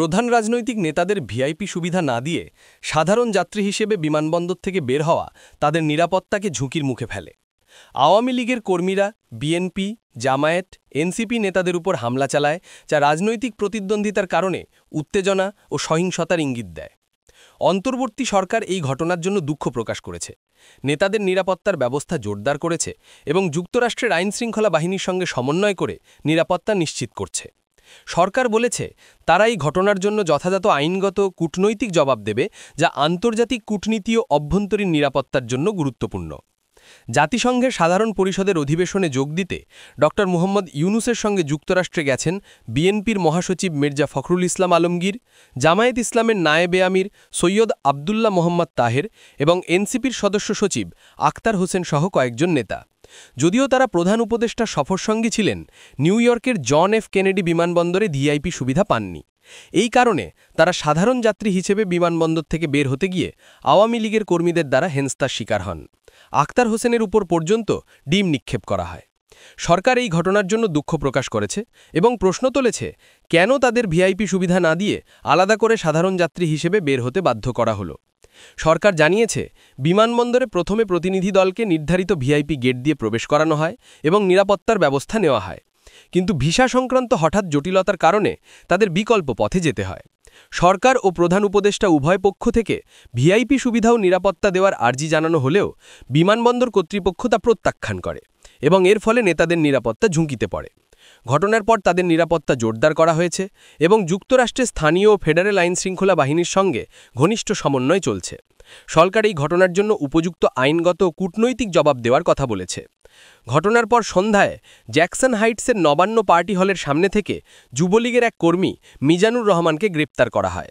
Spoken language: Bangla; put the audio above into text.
প্রধান রাজনৈতিক নেতাদের ভিআইপি সুবিধা না দিয়ে সাধারণ যাত্রী হিসেবে বিমানবন্দর থেকে বের হওয়া তাদের নিরাপত্তাকে ঝুঁকির মুখে ফেলে। আওয়ামী লীগের কর্মীরা বিএনপি, জামায়াত, এনসিপি নেতাদের উপর হামলা চালায়, যা রাজনৈতিক প্রতিদ্বন্দ্বিতার কারণে উত্তেজনা ও সহিংসতার ইঙ্গিত দেয়। অন্তর্বর্তী সরকার এই ঘটনার জন্য দুঃখ প্রকাশ করেছে, নেতাদের নিরাপত্তার ব্যবস্থা জোরদার করেছে এবং যুক্তরাষ্ট্রের আইনশৃঙ্খলা বাহিনীর সঙ্গে সমন্বয় করে নিরাপত্তা নিশ্চিত করছে। সরকার বলেছে তারা এই ঘটনার জন্য যথাযথ আইনগত কূটনৈতিক জবাব দেবে, যা আন্তর্জাতিক কূটনীতি ও অভ্যন্তরীণ নিরাপত্তার জন্য গুরুত্বপূর্ণ। জাতিসংঘের সাধারণ পরিষদের অধিবেশনে যোগ দিতে ড. মুহাম্মদ ইউনূসের সঙ্গে যুক্তরাষ্ট্রে গেছেন বিএনপির মহাসচিব মির্জা ফখরুল ইসলাম আলমগীর, জামায়াত ইসলামের নায়েবে আমির সৈয়দ আবদুল্লাহ মোহাম্মদ তাহের এবং এনসিপির সদস্য সচিব আখতার হোসেন সহ কয়েকজন নেতা। যদিও তারা প্রধান উপদেষ্টার সফরসঙ্গী ছিলেন, নিউ ইয়র্কের জন এফ কেনেডি বিমানবন্দরে ভিআইপি সুবিধা পাননি। এই কারণে তারা সাধারণ যাত্রী হিসেবে বিমানবন্দর থেকে বের হতে গিয়ে আওয়ামী লীগের কর্মীদের দ্বারা হেনস্থার শিকার হন। আখতার হোসেনের উপর পর্যন্ত ডিম নিক্ষেপ করা হয়। সরকার এই ঘটনার জন্য দুঃখ প্রকাশ করেছে এবং প্রশ্ন তুলেছে, কেন তাদের ভিআইপি সুবিধা না দিয়ে আলাদা করে সাধারণ যাত্রী হিসেবে বের হতে বাধ্য করা হলো। সরকার জানিয়েছে, বিমানবন্দরে প্রথমে প্রতিনিধি দলকে নির্ধারিত ভিআইপি গেট দিয়ে প্রবেশ করানো হয় এবং নিরাপত্তার ব্যবস্থা নেওয়া হয়, কিন্তু ভিসা সংক্রান্ত হঠাৎ জটিলতার কারণে তাদের বিকল্প পথে যেতে হয়। সরকার ও প্রধান উপদেষ্টা উভয় পক্ষ থেকে ভিআইপি সুবিধা ও নিরাপত্তা দেওয়ার আর্জি জানানো হলেও বিমানবন্দর কর্তৃপক্ষ তা প্রত্যাখ্যান করে এবং এর ফলে নেতাদের নিরাপত্তা ঝুঁকিতে পড়ে। ঘটনার পর তাদের নিরাপত্তা জোরদার করা হয়েছে এবং যুক্তরাষ্ট্রের স্থানীয় ও ফেডারেল আইনশৃঙ্খলা বাহিনীর সঙ্গে ঘনিষ্ঠ সমন্বয় চলছে। সরকার এই ঘটনার জন্য উপযুক্ত আইনগত ও কূটনৈতিক জবাব দেওয়ার কথা বলেছে। ঘটনার পর সন্ধ্যায় জ্যাকসন হাইটসের নবান্ন পার্টি হলের সামনে থেকে যুবলীগের এক কর্মী মিজানুর রহমানকে গ্রেপ্তার করা হয়।